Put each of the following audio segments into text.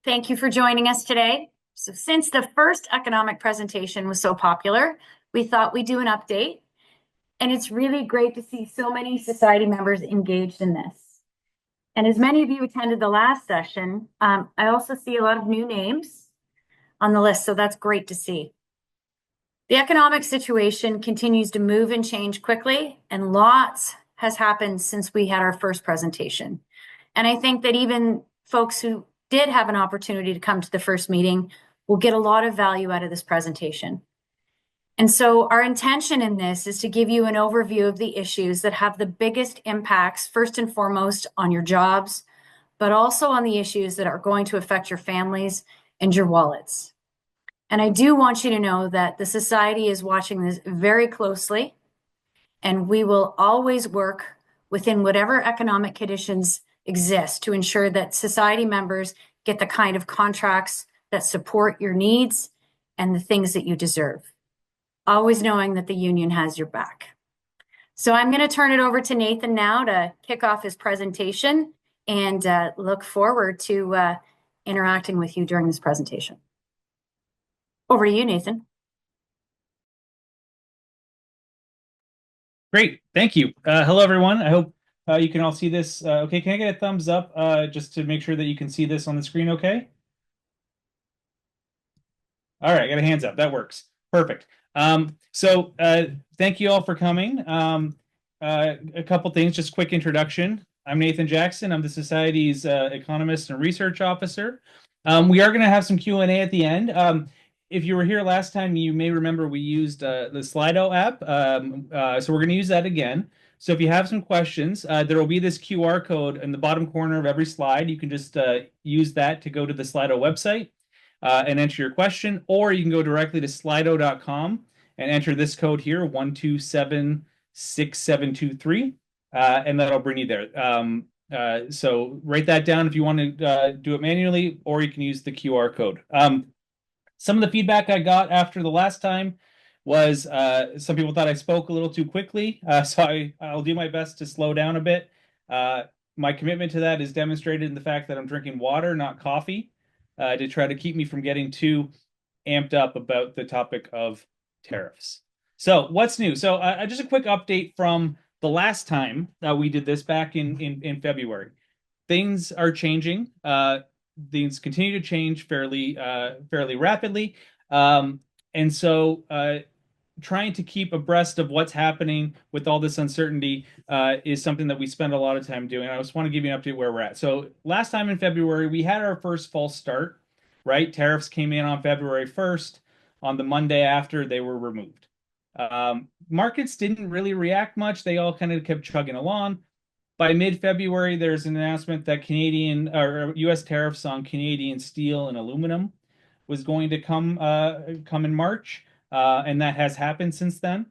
Thank you for joining us today. So since the first economic presentation was so popular, we thought we'd do an update. And it's really great to see so many society members engaged in this. And as many of you attended the last session, I also see a lot of new names on the list, so that's great to see. The economic situation continues to move and change quickly, and lots has happened since we had our first presentation. And I think that even folks who did have an opportunity to come to the first meeting will get a lot of value out of this presentation. And so our intention in this is to give you an overview of the issues that have the biggest impacts, first and foremost, on your jobs, but also on the issues that are going to affect your families and your wallets. And I do want you to know that the society is watching this very closely, and we will always work within whatever economic conditions exist to ensure that society members get the kind of contracts that support your needs and the things that you deserve, always knowing that the union has your back. So I'm going to turn it over to Nathan now to kick off his presentation and look forward to interacting with you during this presentation. Over to you, Nathan. Great, thank you. Hello, everyone. I hope you can all see this. Okay, can I get a thumbs up just to make sure that you can see this on the screen okay? All right, I got a hands up. That works. Perfect. So thank you all for coming. A couple things, just quick introduction. I'm Nathan Jackson. I'm the Society's Economist and Research Officer. We are going to have some Q&A at the end. If you were here last time, you may remember we used the Slido app. So we're going to use that again. So if you have some questions, there will be this QR code in the bottom corner of every slide. You can just use that to go to the Slido website and enter your question, or you can go directly to slido.com and enter this code here, 1276723, and that'll bring you there. So write that down if you want to do it manually, or you can use the QR code. Some of the feedback I got after the last time was some people thought I spoke a little too quickly, so I'll do my best to slow down a bit. My commitment to that is demonstrated in the fact that I'm drinking water, not coffee, to try to keep me from getting too amped up about the topic of tariffs. So what's new? So just a quick update from the last time we did this back in February. Things are changing. Things continue to change fairly rapidly. And so trying to keep abreast of what's happening with all this uncertainty is something that we spend a lot of time doing. I just want to give you an update where we're at. So last time in February, we had our first false start, right? Tariffs came in on February 1st. On the Monday after, they were removed. Markets didn't really react much. They all kind of kept chugging along. By mid-February, there's an announcement that Canadian or U.S. tariffs on Canadian steel and aluminum was going to come in March, and that has happened since then.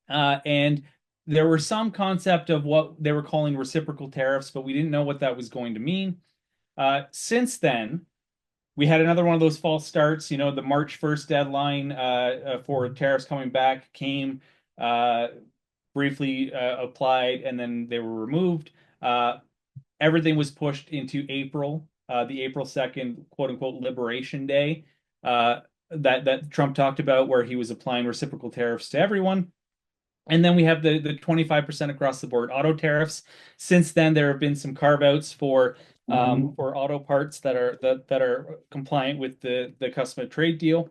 And there were some concept of what they were calling reciprocal tariffs, but we didn't know what that was going to mean. Since then, we had another one of those false starts. You know, the March 1st deadline for tariffs coming back came, briefly applied, and then they were removed. Everything was pushed into April, the April 2nd, quote unquote, Liberation Day that Trump talked about, where he was applying reciprocal tariffs to everyone. And then we have the 25% across the board auto tariffs. Since then, there have been some carve outs for auto parts that are compliant with the customs trade deal.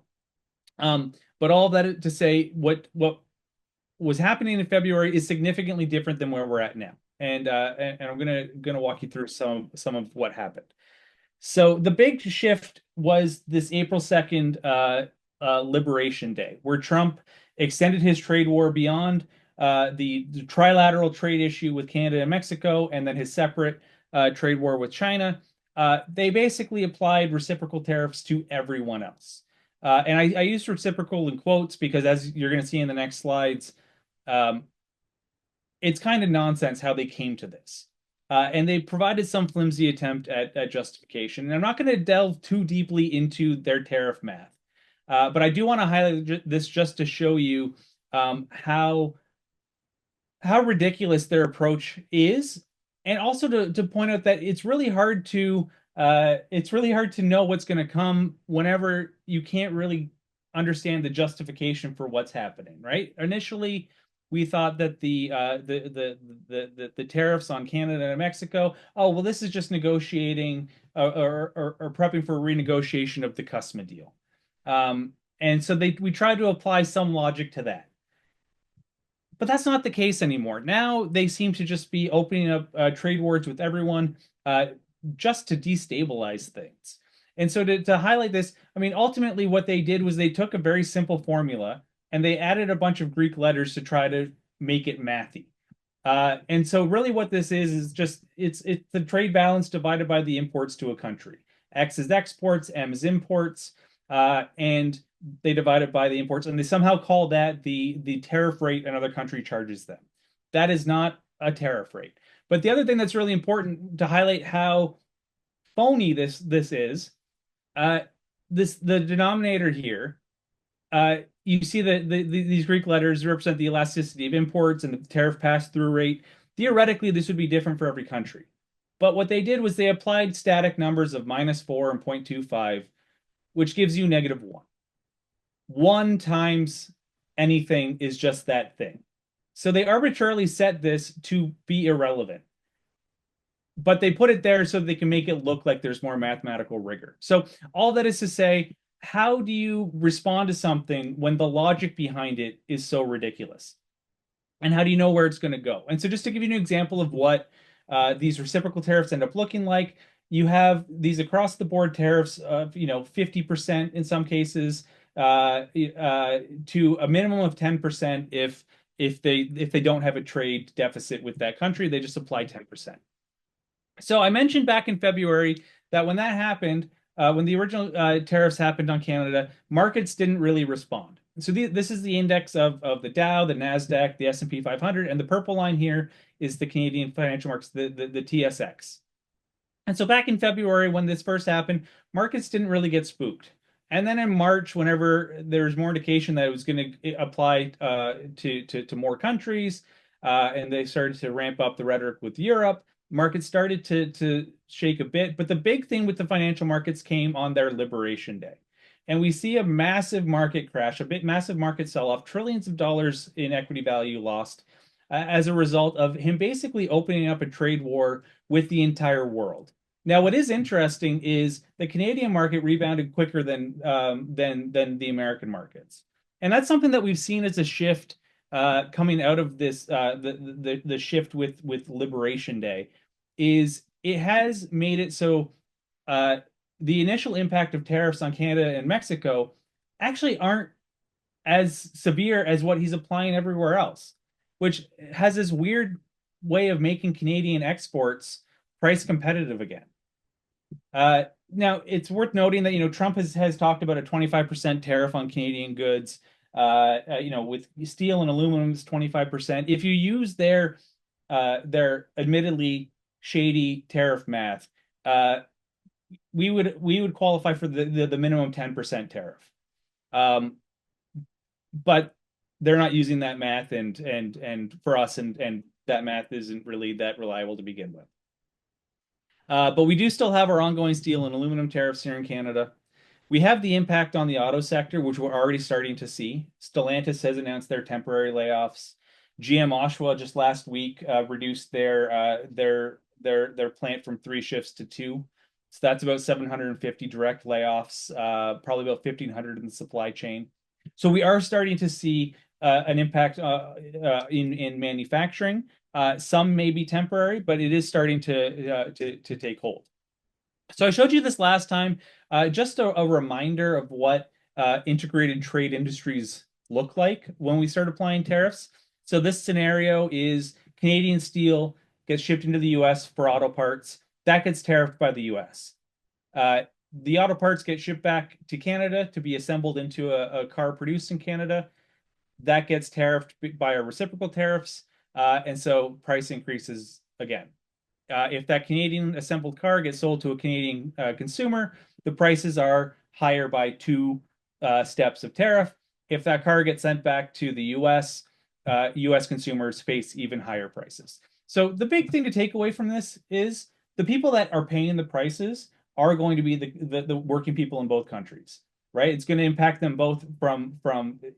But all that to say, what was happening in February is significantly different than where we're at now, and I'm gonna walk you through some of what happened. So the big shift was this April 2nd Liberation Day, where Trump extended his trade war beyond the trilateral trade issue with Canada and Mexico, and then his separate trade war with China. They basically applied reciprocal tariffs to everyone else. And I use reciprocal in quotes because, as you're going to see in the next slides, it's kind of nonsense how they came to this. And they provided some flimsy attempt at justification. And I'm not going to delve too deeply into their tariff math. But I do want to highlight this just to show you how ridiculous their approach is, and also to point out that it's really hard to it's really hard to know what's going to come whenever you can't really understand the justification for what's happening, right? Initially, we thought that the tariffs on Canada and Mexico, oh well, this is just negotiating or prepping for a renegotiation of the customs deal, and so we tried to apply some logic to that. But that's not the case anymore. Now they seem to just be opening up trade wars with everyone uh, just to destabilize things. And so to highlight this, I mean, ultimately what they did was they took a very simple formula and they added a bunch of Greek letters to try to make it mathy. And so really what this is just it's the trade balance divided by the imports to a country. X is exports, M is imports, and they divide it by the imports, and they somehow call that the tariff rate another country charges them. That is not a tariff rate. But the other thing that's really important to highlight how phony this is, uh, the denominator here, you see that these Greek letters represent the elasticity of imports and the tariff pass-through rate. Theoretically, this would be different for every country. But what they did was they applied static numbers of -4 and 0.25, which gives you -1. One times anything is just that thing. So they arbitrarily set this to be irrelevant, but they put it there so they can make it look like there's more mathematical rigor. So all that is to say, how do you respond to something when the logic behind it is so ridiculous? And how do you know where it's going to go? And so just to give you an example of what these reciprocal tariffs end up looking like, you have these across the board tariffs of 50% in some cases, to a minimum of 10% if they don't have a trade deficit with that country, they just apply 10%. So I mentioned back in February that when that happened, when the original tariffs happened on Canada, markets didn't really respond. So this is the index of the Dow, the Nasdaq, the S&P 500, and the purple line here is the Canadian financial markets, the TSX. And so back in February, when this first happened, markets didn't really get spooked. And then in March, whenever there was more indication that it was going to apply to more countries, and they started to ramp up the rhetoric with Europe, markets started to shake a bit. But the big thing with the financial markets came on their Liberation Day. And we see a massive market crash, massive market sell-off, trillions of dollars in equity value lost as a result of him basically opening up a trade war with the entire world. Now, what is interesting is the Canadian market rebounded quicker than the American markets, and that's something that we've seen as a shift coming out of this the shift with Liberation Day, is it has made it so uh, the initial impact of tariffs on Canada and Mexico actually aren't as severe as what he's applying everywhere else, which has this weird way of making Canadian exports price competitive again. Now, it's worth noting that Trump has talked about a 25% tariff on Canadian goods. With steel and aluminum is 25%. If you use their admittedly shady tariff math, we would qualify for the minimum 10% tariff. But they're not using that math, and for us, and that math isn't really that reliable to begin with. But we do still have our ongoing steel and aluminum tariffs here in Canada. We have the impact on the auto sector, which we're already starting to see. Stellantis has announced their temporary layoffs. GM Oshawa just last week reduced their plant from 3 shifts to 2. So that's about 750 direct layoffs, probably about 1,500 in the supply chain. So we are starting to see an impact in manufacturing. Some may be temporary, but it is starting to take hold. So I showed you this last time, just a reminder of what integrated trade industries look like when we start applying tariffs. So this scenario is Canadian steel gets shipped into the US for auto parts. That gets tariffed by the US. The auto parts get shipped back to Canada to be assembled into a car produced in Canada. That gets tariffed by our reciprocal tariffs. And so price increases again. If that Canadian assembled car gets sold to a Canadian consumer, the prices are higher by 2 steps of tariff. If that car gets sent back to the US, US consumers face even higher prices. So the big thing to take away from this is the people that are paying the prices are going to be the working people in both countries, right? It's going to impact them both from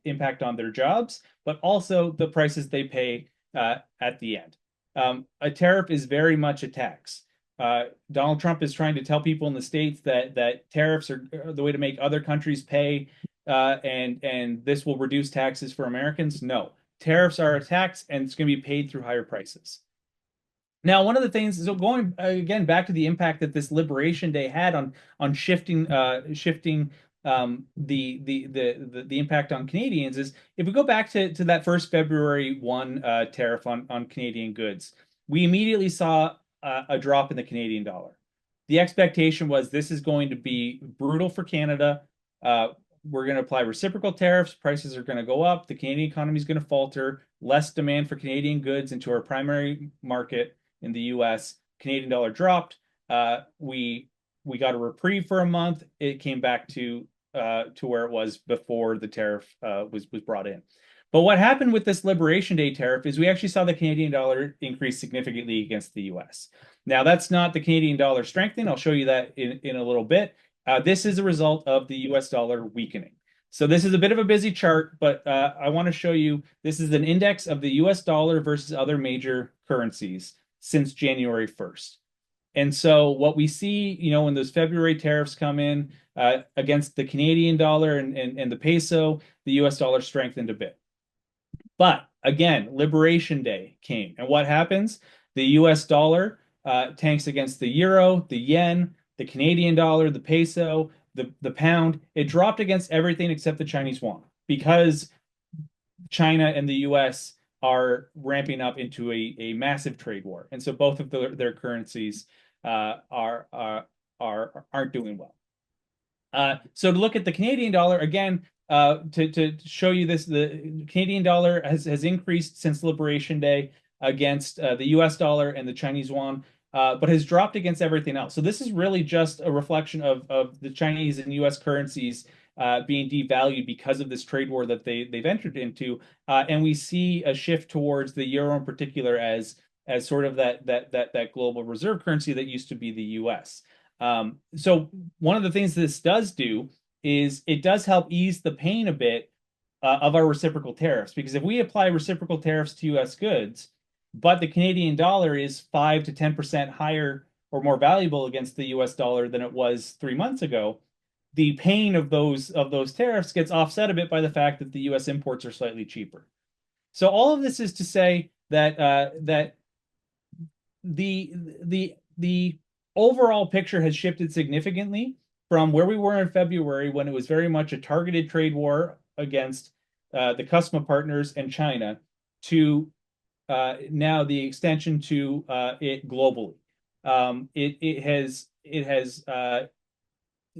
impact on their jobs, but also the prices they pay at the end. A tariff is very much a tax. Donald Trump is trying to tell people in the States that tariffs are the way to make other countries pay, and this will reduce taxes for Americans. No, tariffs are a tax, and it's going to be paid through higher prices. Now, one of the things, so going again back to the impact that this Liberation Day had on shifting the impact on Canadians is if we go back to that first February 1 tariff on Canadian goods, we immediately saw a drop in the Canadian dollar. The expectation was this is going to be brutal for Canada. We're going to apply reciprocal tariffs. Prices are going to go up. The Canadian economy is going to falter. Less demand for Canadian goods into our primary market in the U.S. Canadian dollar dropped. We got a reprieve for a month. It came back to where it was before the tariff was brought in. But what happened with this Liberation Day tariff is we actually saw the Canadian dollar increase significantly against the U.S. Now, that's not the Canadian dollar strengthening. I'll show you that in a little bit. This is a result of the U.S. dollar weakening. So this is a bit of a busy chart, but I want to show you this is an index of the U.S. dollar versus other major currencies since January 1st. And so what we see, when those February tariffs come in against the Canadian dollar and the peso, the US dollar strengthened a bit. But again, Liberation Day came. And what happens? The US dollar tanks against the euro, the yen, the Canadian dollar, the peso, the pound. It dropped against everything except the Chinese yuan because China and the US are ramping up into a massive trade war. And so both of their currencies aren't doing well. So to look at the Canadian dollar again, to show you this, the Canadian dollar has increased since Liberation Day against the US dollar and the Chinese yuan, but has dropped against everything else. So this is really just a reflection of the Chinese and US currencies being devalued because of this trade war that they've entered into, and we see a shift towards the euro in particular as sort of that global reserve currency that used to be the U.S. So one of the things this does do is it does help ease the pain a bit of our reciprocal tariffs, because if we apply reciprocal tariffs to U.S. goods, but the Canadian dollar is 5 to 10% higher or more valuable against the U.S. dollar than it was 3 months ago, the pain of those tariffs gets offset a bit by the fact that the U.S. imports are slightly cheaper. So all of this is to say that that the overall picture has shifted significantly from where we were in February, when it was very much a targeted trade war against the customer partners and China, to now the extension to it globally. It has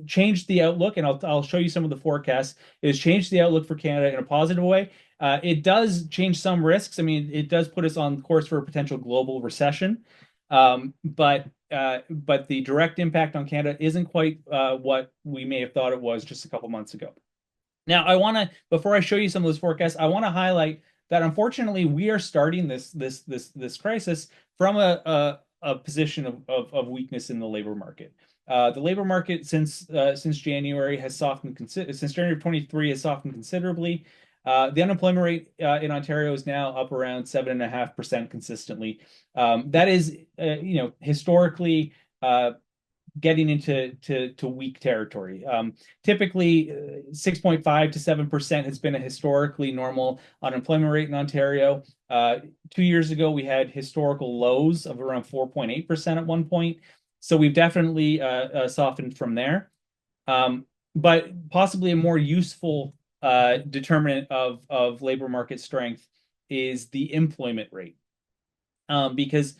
changed the outlook, and I'll show you some of the forecasts. It has changed the outlook for Canada in a positive way. It does change some risks. I mean, it does put us on course for a potential global recession, but the direct impact on Canada isn't quite what we may have thought it was just a couple months ago. Now, before I show you some of those forecasts, I want to highlight that unfortunately we are starting this crisis from a position of weakness in the labor market. The labor market since January has softened since January 23 has softened considerably. The unemployment rate in Ontario is now up around 7.5% consistently. That is, historically getting into weak territory. Typically, 6.5 to 7% has been a historically normal unemployment rate in Ontario. 2 years ago, we had historical lows of around 4.8% at one point. So we've definitely softened from there. But possibly a more useful determinant of labor market strength is the employment rate. Because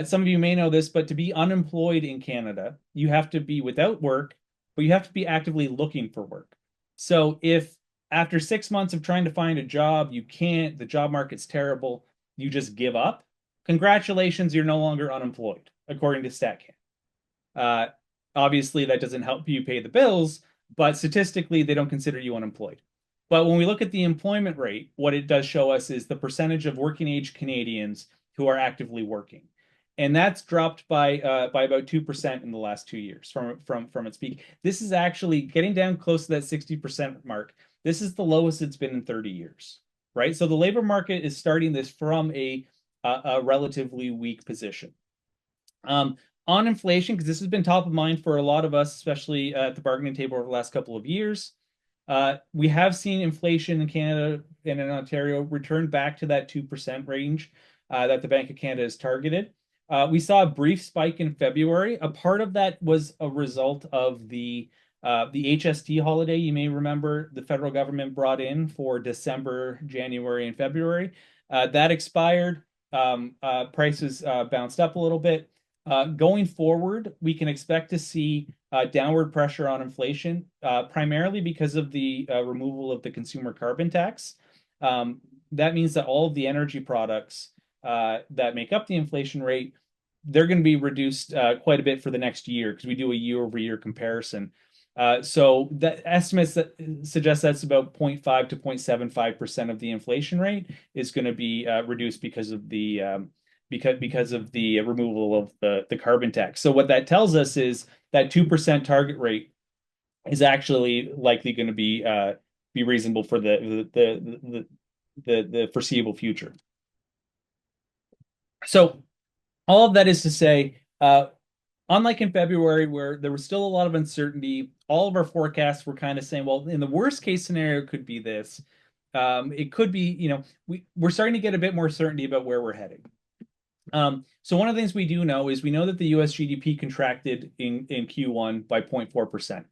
some of you may know this, but to be unemployed in Canada, you have to be without work, but you have to be actively looking for work. So if after 6 months of trying to find a job, you can't, the job market's terrible, you just give up, congratulations, you're no longer unemployed, according to StatCan. Obviously, that doesn't help you pay the bills, but statistically, they don't consider you unemployed. But when we look at the employment rate, what it does show us is the percentage of working age Canadians who are actively working. and that's dropped by about 2% in the last 2 years from its peak. This is actually getting down close to that 60% mark. This is the lowest it's been in 30 years, right? So the labor market is starting this from a relatively weak position. On inflation, because this has been top of mind for a lot of us, especially at the bargaining table over the last couple of years. We have seen inflation in Canada and in Ontario return back to that 2% range that the Bank of Canada has targeted. We saw a brief spike in February. A part of that was a result of the HST holiday. You may remember the federal government brought in for December, January, and February. That expired. Prices bounced up a little bit. Going forward, we can expect to see downward pressure on inflation, primarily because of the removal of the consumer carbon tax. That means that all of the energy products that make up the inflation rate, they're going to be reduced quite a bit for the next year because we do a year-over-year comparison. So that estimates that suggest that's about 0.5 to 0.75% of the inflation rate is going to be reduced because of the removal of the carbon tax. So what that tells us is that 2% target rate is actually likely going to be reasonable for the foreseeable future. So all of that is to say, unlike in February, where there was still a lot of uncertainty, all of our forecasts were kind of saying, well, in the worst case scenario, it could be this. It could be, we're starting to get a bit more certainty about where we're heading. So one of the things we do know is we know that the US GDP contracted in Q1 by 0.4%.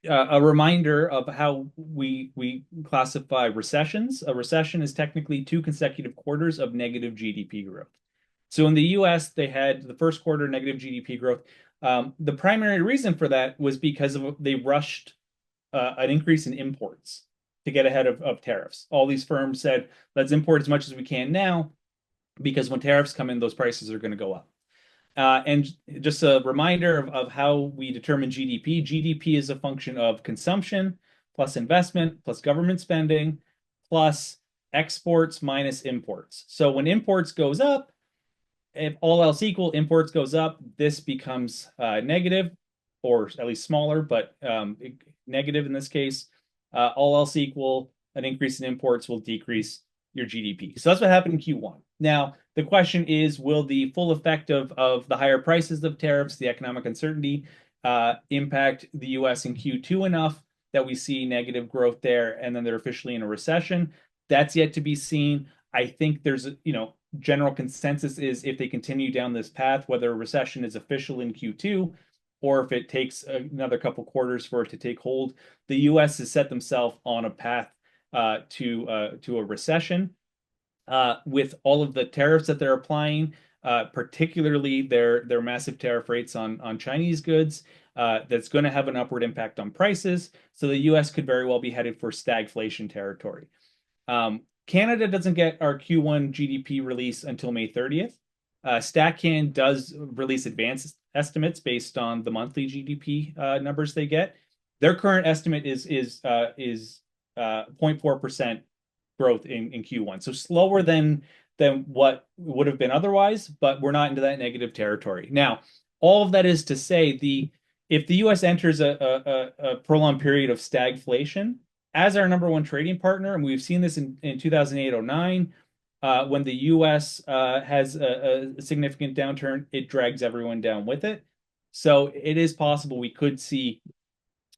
A reminder of how we classify recessions. A recession is technically 2 consecutive quarters of negative GDP growth. So in the US, they had the first quarter negative GDP growth. The primary reason for that was because they rushed an increase in imports to get ahead of tariffs. All these firms said, let's import as much as we can now, because when tariffs come in, those prices are going to go up. And just a reminder of how we determine GDP. GDP is a function of consumption plus investment plus government spending plus exports minus imports. So when imports goes up, if all else equal, imports goes up, this becomes negative, or at least smaller, but negative in this case. All else equal, an increase in imports will decrease your GDP. So that's what happened in Q1. Now, the question is, will the full effect of the higher prices of tariffs, the economic uncertainty, impact the US in Q2 enough that we see negative growth there and then they're officially in a recession? That's yet to be seen. I think there's, general consensus is if they continue down this path, whether a recession is official in Q2 or if it takes another couple quarters for it to take hold, the US has set themselves on a path to a recession. With all of the tariffs that they're applying, particularly their massive tariff rates on Chinese goods, that's going to have an upward impact on prices. So the US could very well be headed for stagflation territory. Canada doesn't get our Q1 GDP release until May 30th. StatCan does release advanced estimates based on the monthly GDP numbers they get. Their current estimate is 0.4% growth in Q1. So slower than what would have been otherwise, but we're not into that negative territory. Now, all of that is to say, if the US enters a prolonged period of stagflation, as our number one trading partner, and we've seen this in 2008-09, when the US has a significant downturn, it drags everyone down with it. So it is possible we could see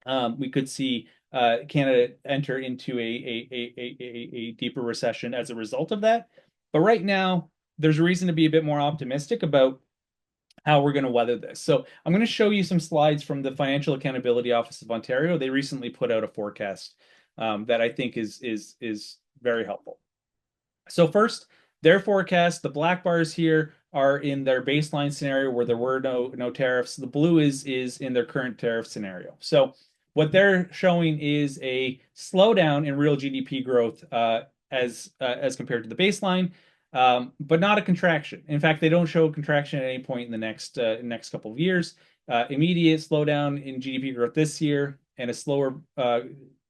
Canada enter into a deeper recession as a result of that. But right now, there's a reason to be a bit more optimistic about how we're going to weather this. So I'm going to show you some slides from the Financial Accountability Office of Ontario. They recently put out a forecast that I think is very helpful. So first, their forecast, the black bars here are in their baseline scenario where there were no tariffs. The blue is in their current tariff scenario. So what they're showing is a slowdown in real GDP growth as compared to the baseline, but not a contraction. In fact, they don't show a contraction at any point in the next couple of years. Immediate slowdown in GDP growth this year, and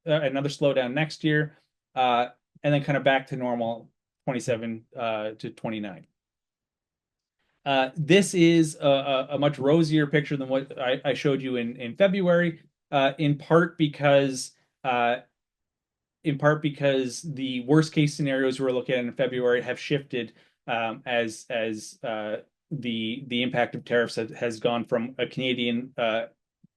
another slowdown next year, and then kind of back to normal 27 to 29. This is a much rosier picture than what I showed you in February, in part because uh, the worst case scenarios we were looking at in February have shifted, as the impact of tariffs has gone from a Canadian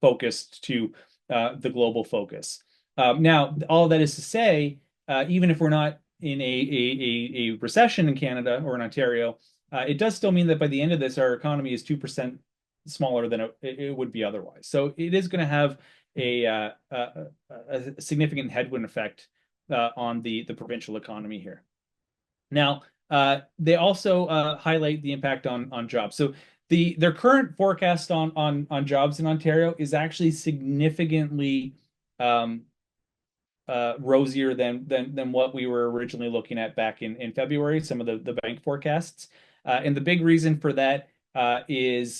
focused to the global focus. Now, all that is to say, even if we're not in a recession in Canada or in Ontario, it does still mean that by the end of this, our economy is 2% smaller than it would be otherwise. So it is going to have a significant headwind effect on the provincial economy here. Now, they also highlight the impact on jobs. So their current forecast on jobs in Ontario is actually significantly um, rosier than what we were originally looking at back in February, some of the bank forecasts. And the big reason for that is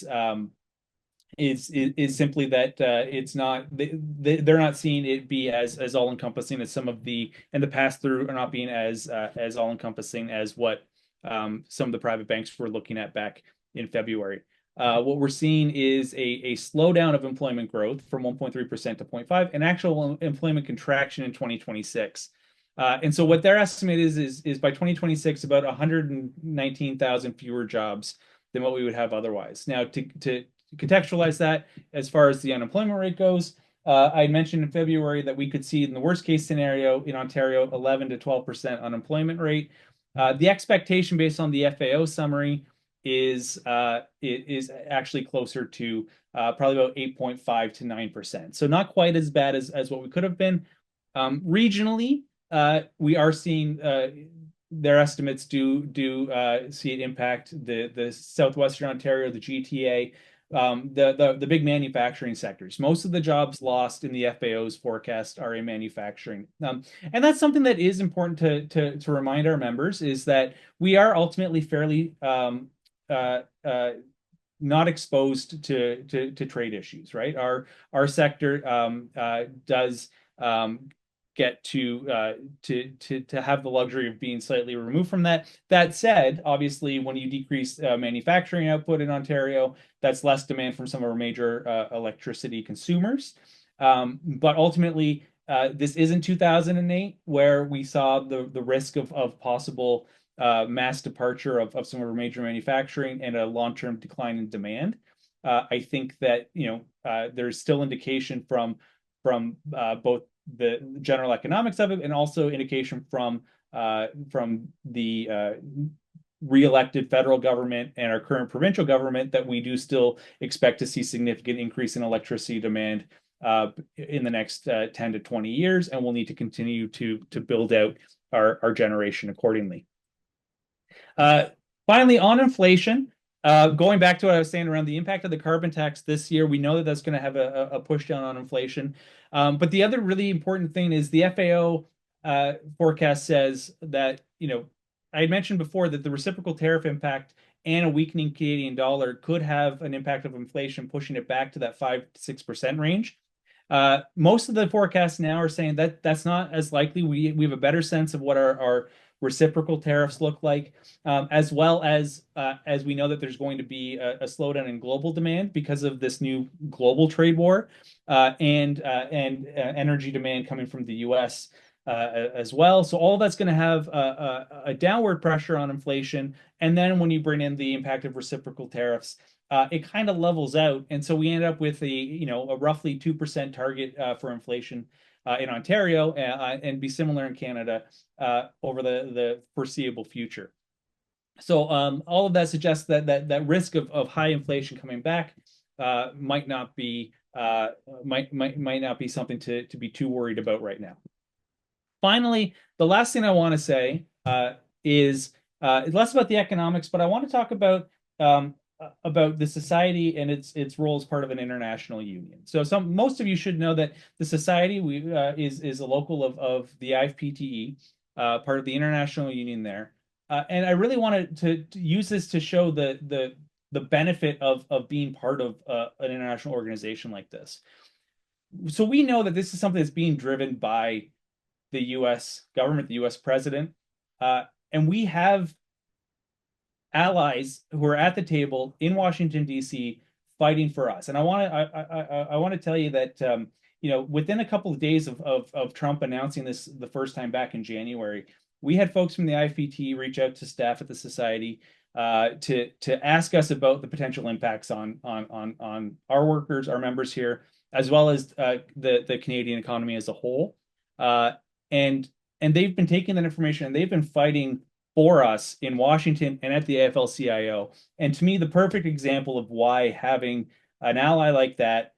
simply that it's not they're not seeing it be as all encompassing as some of the and the pass through are not being as all encompassing as what some of the private banks were looking at back in February. What we're seeing is a slowdown of employment growth from 1.3% to 0.5, and actual employment contraction in 2026. And so what their estimate is by 2026 about 119,000 fewer jobs than what we would have otherwise. Now, to contextualize that as far as the unemployment rate goes, I mentioned in February that we could see in the worst case scenario in Ontario 11 to 12% unemployment rate. The expectation based on the FAO summary is actually closer to probably about 8.5 to 9%. So not quite as bad as what we could have been. Regionally, we are seeing their estimates do see it impact the Southwestern Ontario, the GTA, the big manufacturing sectors. Most of the jobs lost in the FAO's forecast are in manufacturing, and that's something that is important to remind our members is that we are ultimately fairly uh, uh, not exposed to trade issues, right? Our sector does get to have the luxury of being slightly removed from that. That said, obviously, when you decrease manufacturing output in Ontario, that's less demand from some of our major electricity consumers. But ultimately, this isn't 2008 where we saw the risk of possible mass departure of some of our major manufacturing and a long-term decline in demand. I think that there's still indication from both the general economics of it and also indication from the re-elected federal government and our current provincial government that we do still expect to see significant increase in electricity demand in the next 10 to 20 years, and we'll need to continue to build out our generation accordingly. Uh, Finally, on inflation, going back to what I was saying around the impact of the carbon tax this year, we know that that's going to have a push down on inflation. But the other really important thing is the FAO forecast says that, I had mentioned before that the reciprocal tariff impact and a weakening Canadian dollar could have an impact of inflation, pushing it back to that 5 to 6% range. Most of the forecasts now are saying that that's not as likely. We have a better sense of what our reciprocal tariffs look like, as well as we know that there's going to be a slowdown in global demand because of this new global trade war, and energy demand coming from the U.S. As well. So all that's going to have a downward pressure on inflation, and then when you bring in the impact of reciprocal tariffs, it kind of levels out, and so we end up with a roughly 2% target for inflation in Ontario, and be similar in Canada over the foreseeable future. So all of that suggests that risk of high inflation coming back might not be something to be too worried about right now. Finally, the last thing I want to say is less about the economics, but I want to talk about the society and its role as part of an international union. So most of you should know that the society is a local of the IFPTE, part of the international union there. And I really wanted to use this to show the benefit of being part of an international organization like this. So we know that this is something that's being driven by the U.S. government, the U.S. president, and we have allies who are at the table in Washington, D.C., fighting for us. And I want to tell you that within a couple of days of Trump announcing this the first time back in January, we had folks from the IFPT reach out to staff at the society to ask us about the potential impacts on our workers, our members here, as well as the Canadian economy as a whole. Uh, and and they've been taking that information and they've been fighting for us in Washington and at the AFL-CIO. And to me, the perfect example of why having an ally like that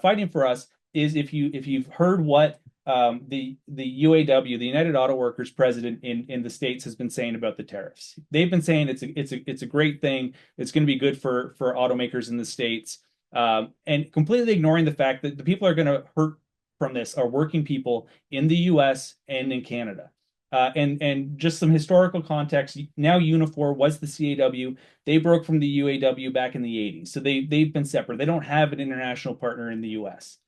fighting for us is if you've heard what the UAW, the United Auto Workers president in the States, has been saying about the tariffs. They've been saying it's a great thing. It's going to be good for automakers in the States, and completely ignoring the fact that the people are going to hurt from this are working people in the U.S. and in Canada. And just some historical context. Now Unifor was the CAW. They broke from the UAW back in the 80s, so they've been separate. They don't have an international partner in the U.S.,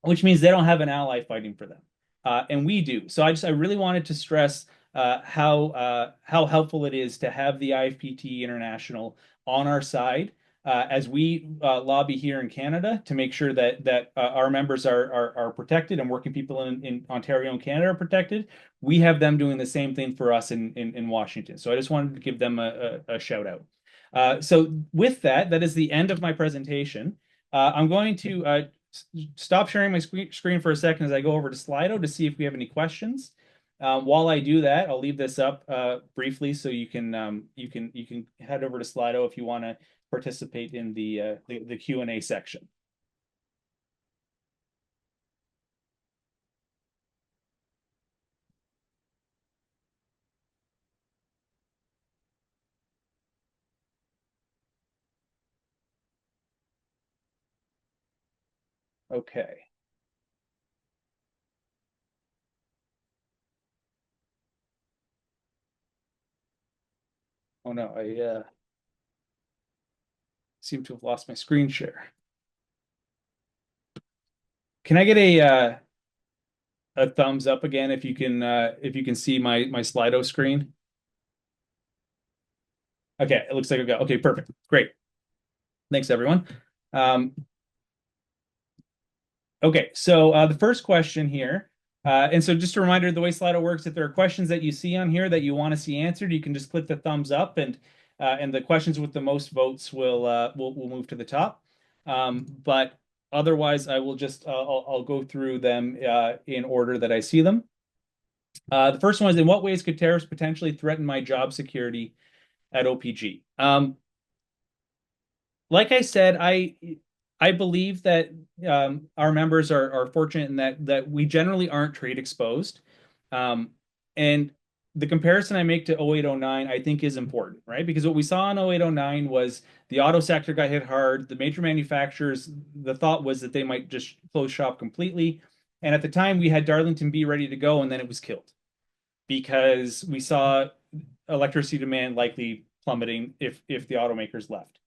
which means they don't have an ally fighting for them, and we do. So I really wanted to stress how helpful it is to have the IFPT International on our side as we lobby here in Canada to make sure that our members are protected and working people in Ontario and Canada are protected. We have them doing the same thing for us in Washington. So I just wanted to give them a shout out. So with that, that is the end of my presentation. I'm going to stop sharing my screen for a second as I go over to Slido to see if we have any questions. While I do that, I'll leave this up briefly so you can head over to Slido if you want to participate in the Q&A section. Okay. Oh no, I seem to have lost my screen share. Can I get a thumbs up again if you can see my Slido screen? Okay, it looks like I've got okay, perfect. Great. Thanks everyone. Okay, so the first question here, and so just a reminder, the way Slido works, if there are questions that you see on here that you want to see answered, you can just click the thumbs up, and the questions with the most votes will move to the top. But otherwise, I will just I'll go through them in order that I see them. The first one is, in what ways could tariffs potentially threaten my job security at OPG? Like I said, I believe that our members are fortunate in that we generally aren't trade exposed. And the comparison I make to 0809, I think is important, right? Because what we saw in 0809 was the auto sector got hit hard. The major manufacturers, the thought was that they might just close shop completely. And at the time, we had Darlington B ready to go, and then it was killed because we saw electricity demand likely plummeting if the automakers left.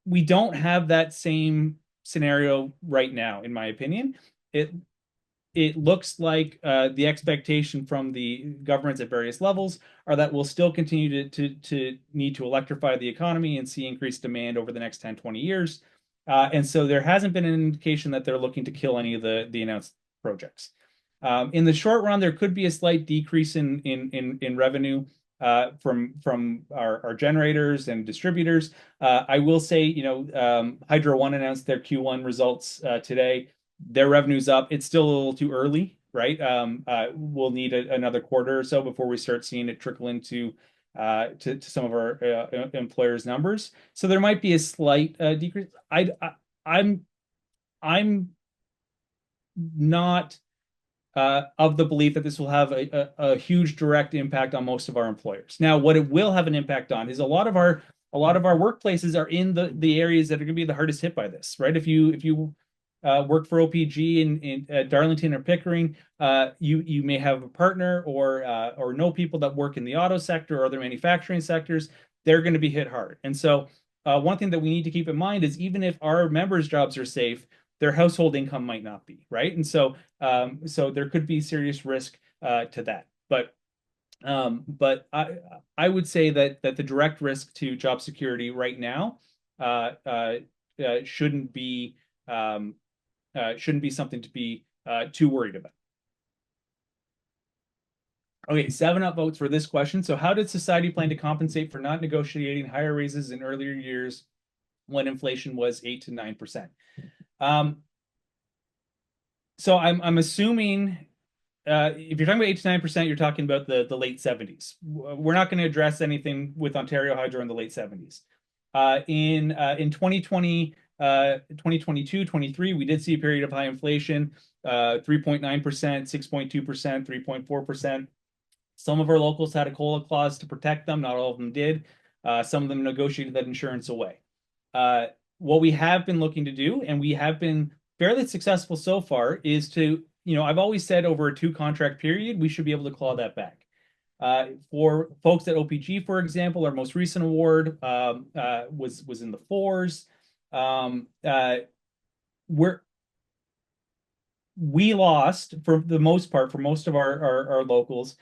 We don't have that same scenario right now, in my opinion. It looks like the expectation from the governments at various levels are that we'll still continue to need to electrify the economy and see increased demand over the next 10, 20 years. And so there hasn't been an indication that they're looking to kill any of the announced projects. In the short run, there could be a slight decrease in revenue from our generators and distributors. I will say, Hydro One announced their Q1 results today. Their revenue's up. It's still a little too early, right? We'll need another quarter or so before we start seeing it trickle into to some of our employers' numbers. So there might be a slight decrease. I'm not of the belief that this will have a huge direct impact on most of our employers. Now, what it will have an impact on is a lot of our workplaces are in the areas that are going to be the hardest hit by this, right? If you work for OPG in Darlington or Pickering, you may have a partner or know people that work in the auto sector or other manufacturing sectors. They're going to be hit hard. And so one thing that we need to keep in mind is even if our members' jobs are safe, their household income might not be, right? And so there could be serious risk to that. But But I would say that the direct risk to job security right now uh, uh, shouldn't be something to be too worried about. Okay, 7 upvotes for this question. So, how did society plan to compensate for not negotiating higher raises in earlier years when inflation was 8 to 9%? Um, so, I'm assuming if you're talking about 8 to 9%, you're talking about the late 70s. We're not going to address anything with Ontario Hydro in the late 70s. In 2020, 2022, 23, we did see a period of high inflation, 3.9%, 6.2%, 3.4%. Some of our locals had a COLA clause to protect them. Not all of them did. Some of them negotiated that insurance away. Uh, what we have been looking to do, and we have been fairly successful so far, is to, I've always said over a 2 contract period, we should be able to claw that back. For folks at OPG, for example, our most recent award was in the fours. We're we lost for the most part for most of our locals.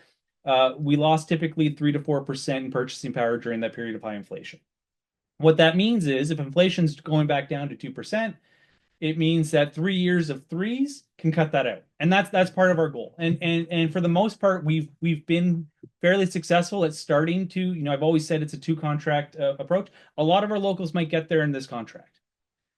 We lost typically 3 to 4% in purchasing power during that period of high inflation. What that means is if inflation's going back down to 2%, it means that 3 years of threes can cut that out. And that's part of our goal. And for the most part, we've been fairly successful at starting to, I've always said it's a 2 contract approach. A lot of our locals might get there in this contract.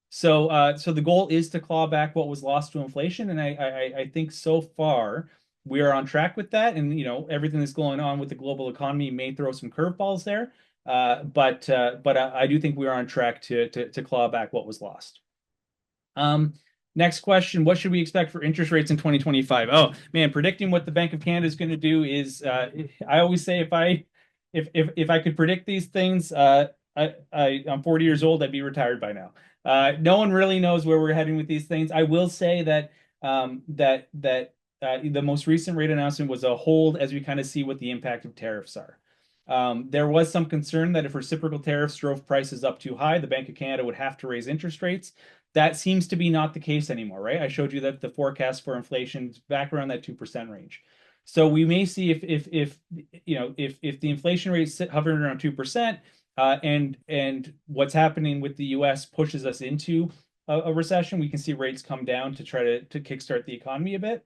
So the goal is to claw back what was lost to inflation, and I think so far we are on track with that. And everything that's going on with the global economy may throw some curveballs there, but I do think we are on track to claw back what was lost. Next question: what should we expect for interest rates in 2025? Oh man, predicting what the Bank of Canada is going to do is I always say if I could predict these things, I'm 40 years old, I'd be retired by now. No one really knows where we're heading with these things. I will say that the most recent rate announcement was a hold as we kind of see what the impact of tariffs are. There was some concern that if reciprocal tariffs drove prices up too high, the Bank of Canada would have to raise interest rates. That seems to be not the case anymore, right? I showed you that the forecast for inflation is back around that 2% range. So we may see if the inflation rate hovering around 2%, and what's happening with the U.S. pushes us into a recession, we can see rates come down to try to kickstart the economy a bit.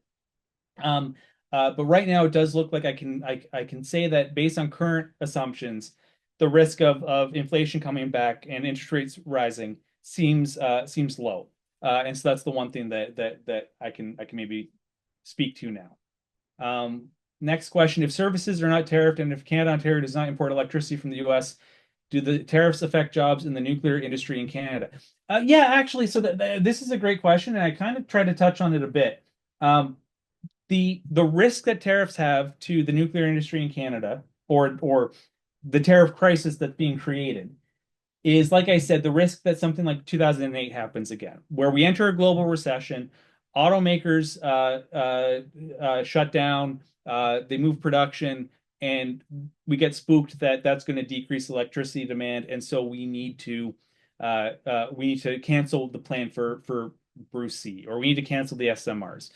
But right now, it does look like I can say that based on current assumptions, the risk of inflation coming back and interest rates rising seems low. And so that's the one thing that I can maybe speak to now. Next question: if services are not tariffed and if Canada Ontario does not import electricity from the U.S., do the tariffs affect jobs in the nuclear industry in Canada? Yeah, actually, so this is a great question, and I kind of tried to touch on it a bit. The risk that tariffs have to the nuclear industry in Canada, or the tariff crisis that's being created, is, like I said, the risk that something like 2008 happens again, where we enter a global recession, automakers shut down, they move production, and we get spooked that that's going to decrease electricity demand, and so we need to cancel the plan for Bruce C, or we need to cancel the SMRs.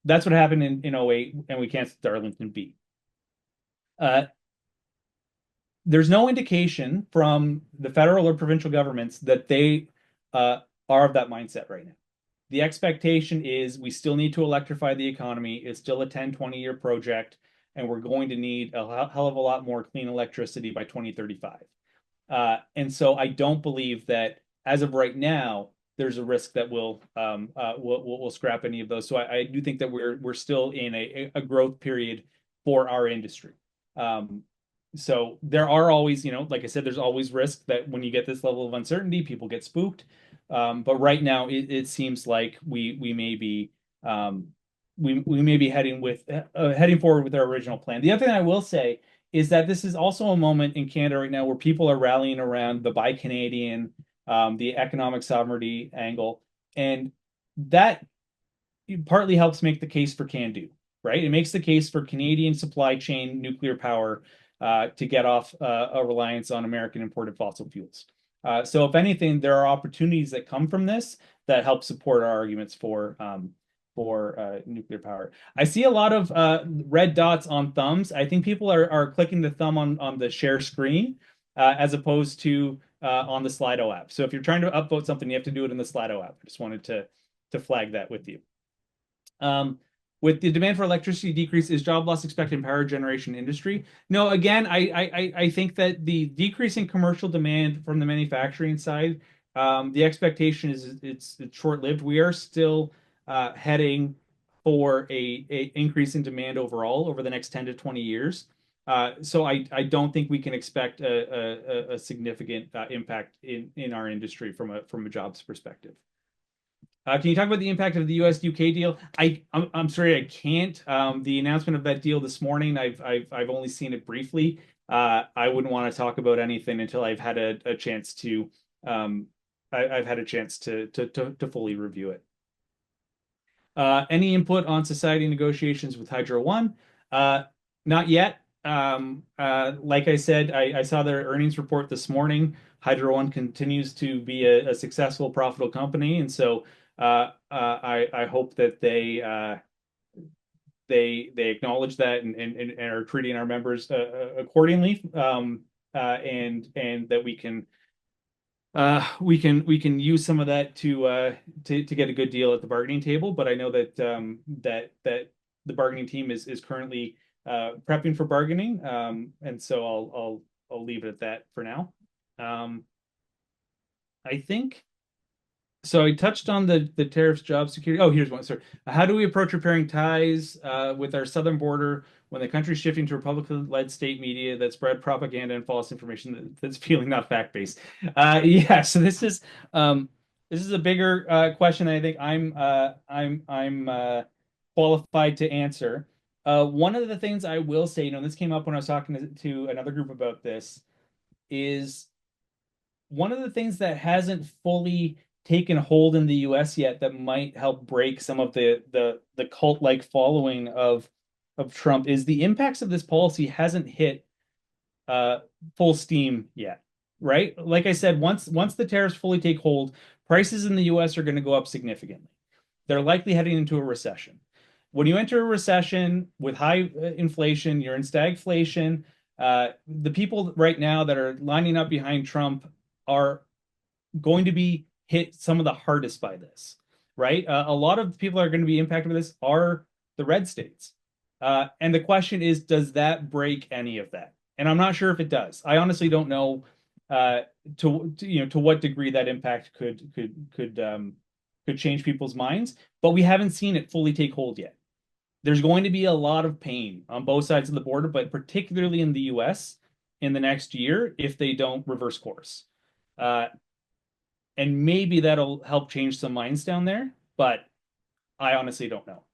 That's what happened in 08, and we canceled Darlington B. There's no indication from the federal or provincial governments that they are of that mindset right now. The expectation is we still need to electrify the economy. It's still a 10, 20-year project, and we're going to need a hell of a lot more clean electricity by 2035. And so I don't believe that as of right now, there's a risk that we'll scrap any of those. So I do think that we're still in a growth period for our industry. So there are always, like I said, there's always risk that when you get this level of uncertainty, people get spooked. But right now, it seems like we may be heading forward with our original plan. The other thing I will say is that this is also a moment in Canada right now where people are rallying around the Buy Canadian, the economic sovereignty angle, and that partly helps make the case for CANDO, right? It makes the case for Canadian supply chain nuclear power to get off a reliance on American imported fossil fuels. So if anything, there are opportunities that come from this that help support our arguments for nuclear power. I see a lot of red dots on thumbs. I think people are clicking the thumb on the share screen as opposed to on the Slido app. So if you're trying to upvote something, you have to do it in the Slido app. I just wanted to flag that with you. With the demand for electricity decrease, is job loss expected in power generation industry? No, again, I think that the decrease in commercial demand from the manufacturing side, the expectation is it's short-lived. We are still heading for a increase in demand overall over the next 10 to 20 years. So I don't think we can expect a significant impact in our industry from a jobs perspective. Can you talk about the impact of the U.S.-UK deal? I'm sorry, I can't. The announcement of that deal this morning, I've only seen it briefly. I wouldn't want to talk about anything until I've had a chance to I've had a chance to fully review it. Any input on society negotiations with Hydro One? Not yet. Like I said, I saw their earnings report this morning. Hydro One continues to be a successful, profitable company, and so I hope that they acknowledge that and are treating our members accordingly, and that we can use some of that to get a good deal at the bargaining table. But I know that that the bargaining team is currently prepping for bargaining, and so I'll leave it at that for now. I think. So I touched on the tariffs, job security. Oh, here's one. Sorry. How do we approach repairing ties with our southern border when the country's shifting to Republican-led state media that spread propaganda and false information that's feeling not fact-based? Yeah. So this is a bigger question that I think I'm qualified to answer. One of the things I will say, this came up when I was talking to another group about this, is one of the things that hasn't fully taken hold in the US yet that might help break some of the cult-like following of Trump is the impacts of this policy hasn't hit full steam yet, right? Like I said, once the tariffs fully take hold, prices in the US are going to go up significantly. They're likely heading into a recession. When you enter a recession with high inflation, you're in stagflation. The people right now that are lining up behind Trump are going to be hit some of the hardest by this, right? A lot of the people that are going to be impacted by this are the red states. And the question is, does that break any of that? And I'm not sure if it does. I honestly don't know to what degree that impact could change people's minds, but we haven't seen it fully take hold yet. There's going to be a lot of pain on both sides of the border, but particularly in the US in the next year if they don't reverse course. And maybe that'll help change some minds down there, but I honestly don't know.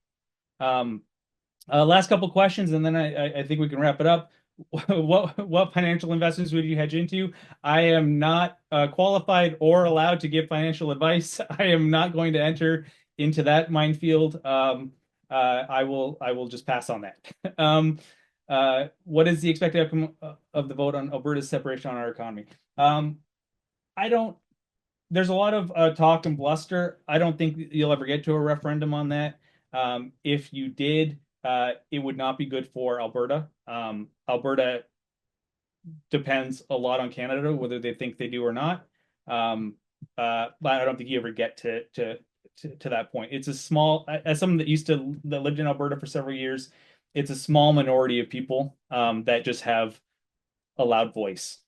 Last couple questions, and then I think we can wrap it up. What financial investments would you hedge into? I am not qualified or allowed to give financial advice. I am not going to enter into that minefield. I will just pass on that. What is the expected outcome of the vote on Alberta's separation on our economy? I don't. There's a lot of talk and bluster. I don't think you'll ever get to a referendum on that. If you did, it would not be good for Alberta. Alberta depends a lot on Canada, whether they think they do or not. But I don't think you ever get to that point. It's a small, as someone that lived in Alberta for several years, it's a small minority of people that just have a loud voice.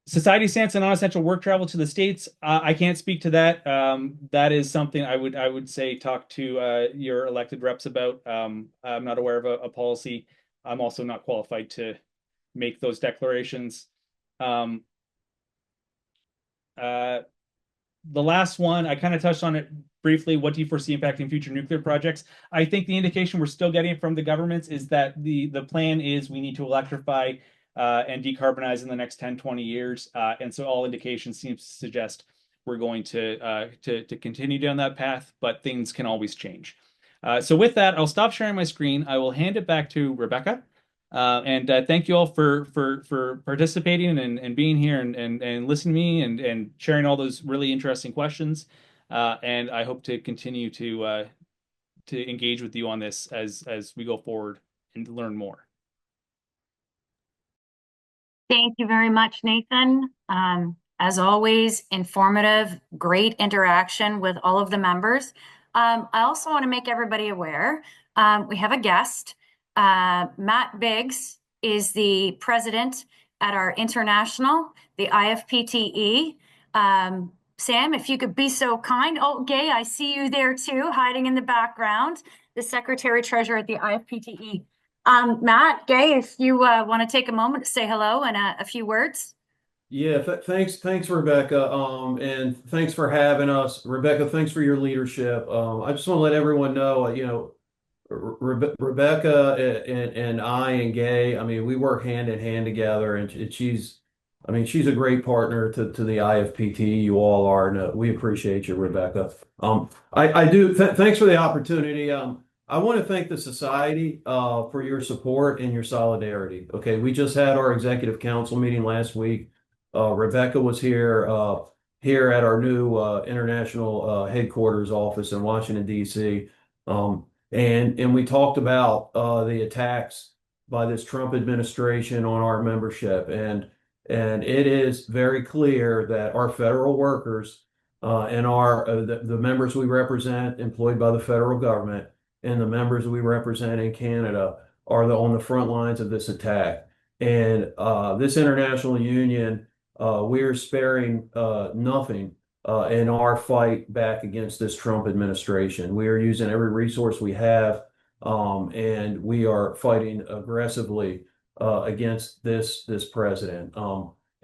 Society stance on non-essential work travel to the States. I can't speak to that. That is something I would say talk to your elected reps about. I'm not aware of a policy. I'm also not qualified to make those declarations. The last one, I kind of touched on it briefly. What do you foresee impacting future nuclear projects? I think the indication we're still getting from the governments is that the plan is we need to electrify and decarbonize in the next 10, 20 years. And so all indications seem to suggest we're going to continue down that path, but things can always change. So with that, I'll stop sharing my screen. I will hand it back to Rebecca. And thank you all for participating and being here and listening to me and sharing all those really interesting questions. and I hope to continue to engage with you on this as we go forward and learn more. Thank you very much, Nathan. As always, informative, great interaction with all of the members. I also want to make everybody aware, we have a guest. Matt Biggs is the president at our international, the IFPTE. Sam, if you could be so kind. Oh, Gay, I see you there too, hiding in the background, the secretary treasurer at the IFPTE. Matt, Gay, if you want to take a moment to say hello and a few words. Yeah, thanks, Rebecca. And thanks for having us. Rebecca, thanks for your leadership. I just want to let everyone know, Rebecca and I and Gay, I mean, we work hand in hand together, and she's a great partner to the IFPT. You all are, and we appreciate you, Rebecca. I do. Thanks for the opportunity. I want to thank the society for your support and your solidarity. Okay, we just had our executive council meeting last week. Rebecca was here at our new international headquarters office in Washington, D.C. And we talked about the attacks by this Trump administration on our membership, and it is very clear that our federal workers and the members we represent employed by the federal government and the members we represent in Canada are on the front lines of this attack. And this international union, we're sparing nothing in our fight back against this Trump administration. We are using every resource we have, and we are fighting aggressively against this president.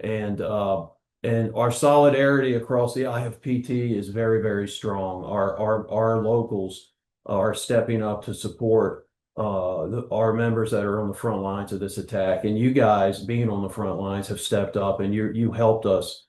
And our solidarity across the IFPT is very, very strong. Our locals are stepping up to support our members that are on the front lines of this attack. And you guys, being on the front lines, have stepped up, and you helped us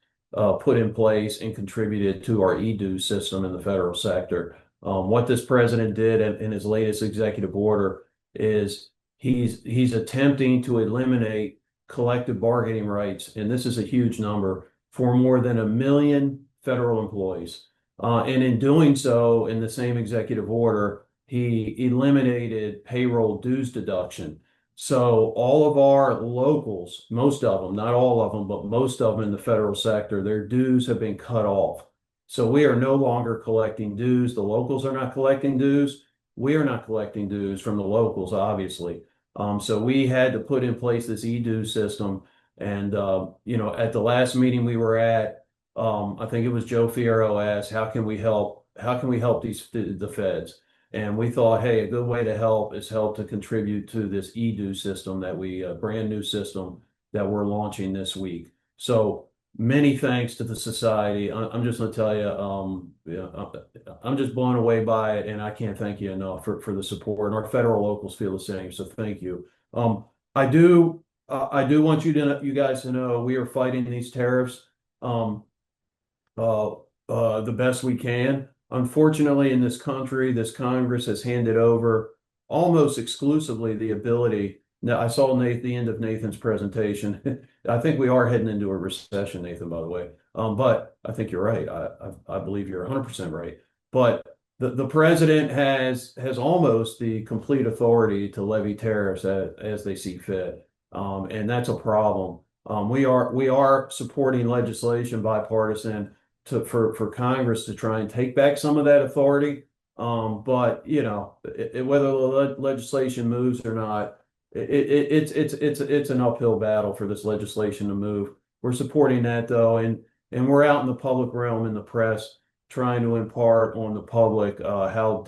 put in place and contributed to our e-dues system in the federal sector. What this president did in his latest executive order is he's attempting to eliminate collective bargaining rights, and this is a huge number, for more than 1 million federal employees. And in doing so, in the same executive order, he eliminated payroll dues deduction. So all of our locals, most of them, not all of them, but most of them in the federal sector, their dues have been cut off. So we are no longer collecting dues. The locals are not collecting dues. We are not collecting dues from the locals, obviously. So we had to put in place this e-dues system. And, at the last meeting we were at, I think it was Joe Fierro asked, how can we help? How can we help the feds? And we thought, hey, a good way to help is help to contribute to this e-dues system brand new system that we're launching this week. So many thanks to the society. I'm just going to tell you, I'm just blown away by it, and I can't thank you enough for the support. And our federal locals feel the same, so thank you. I do want you guys to know we are fighting these tariffs the best we can. Unfortunately, in this country, this Congress has handed over almost exclusively the ability. Now, I saw the end of Nathan's presentation. I think we are heading into a recession, Nathan, by the way. But I think you're right. I believe you're 100% right. But the president has almost the complete authority to levy tariffs as they see fit, and that's a problem. We are supporting legislation, bipartisan, for Congress to try and take back some of that authority. But whether the legislation moves or not, it's an uphill battle for this legislation to move. We're supporting that though, and we're out in the public realm, in the press, trying to impart on the public how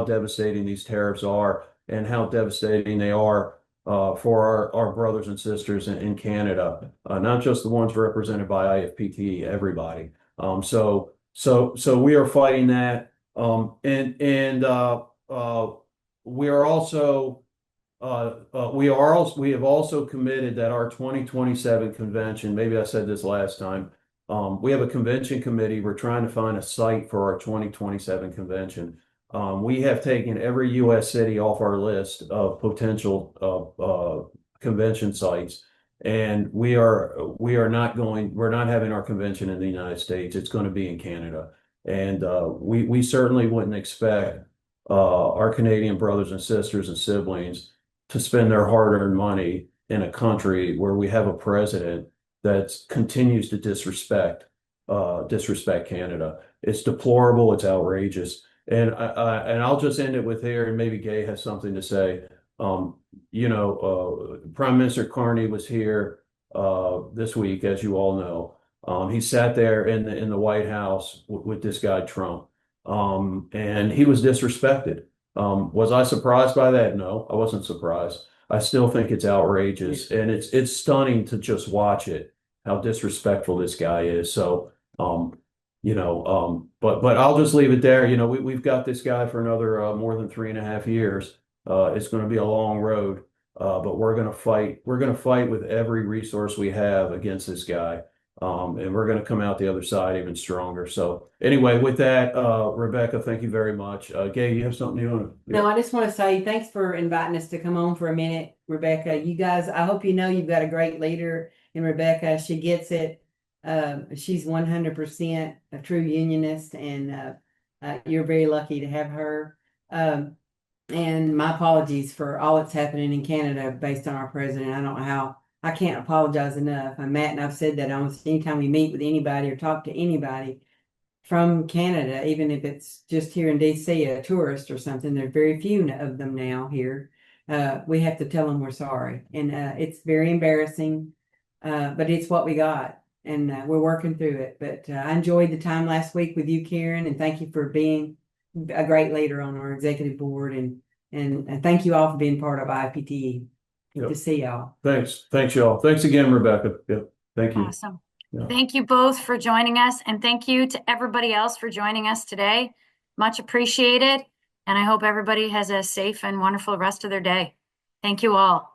devastating these tariffs are and how devastating they are for our brothers and sisters in Canada, not just the ones represented by IFPT, everybody. So we are fighting that, and we are also we have also committed that our 2027 convention. Maybe I said this last time. We have a convention committee. We're trying to find a site for our 2027 convention. We have taken every U.S. city off our list of potential convention sites. And we're not having our convention in the United States. It's going to be in Canada. And we certainly wouldn't expect our Canadian brothers and sisters and siblings to spend their hard-earned money in a country where we have a president that continues to disrespect Canada. It's deplorable. It's outrageous. And I'll just end it with here, and maybe Gay has something to say. Um, Prime Minister Carney was here this week, as you all know. He sat there in the White House with this guy Trump, and he was disrespected. Was I surprised by that? No, I wasn't surprised. I still think it's outrageous, and it's stunning to just watch it, how disrespectful this guy is. So, but I'll just leave it there. We've got this guy for another more than 3.5 years. It's going to be a long road, but we're going to fight. We're going to fight with every resource we have against this guy. And we're going to come out the other side even stronger. So anyway, with that, Rebecca, thank you very much. Gay, you have something you want to? No, I just want to say thanks for inviting us to come on for a minute, Rebecca. You guys, I hope you know you've got a great leader in Rebecca. She gets it. She's 100% a true unionist, and you're very lucky to have her. And my apologies for all that's happening in Canada based on our president. I don't know how. I can't apologize enough. And Matt and I've said that almost anytime we meet with anybody or talk to anybody from Canada, even if it's just here in DC, a tourist or something, there's very few of them now here. We have to tell them we're sorry. And it's very embarrassing, but it's what we got. And we're working through it. But I enjoyed the time last week with you, Karen, and thank you for being a great leader on our executive board. And thank you all for being part of IPTE. Good to see y'all. Thanks, y'all. Thanks again, Rebecca. Yep. Thank you. Awesome. Yeah. Thank you both for joining us, and thank you to everybody else for joining us today. Much appreciated, and I hope everybody has a safe and wonderful rest of their day. Thank you all.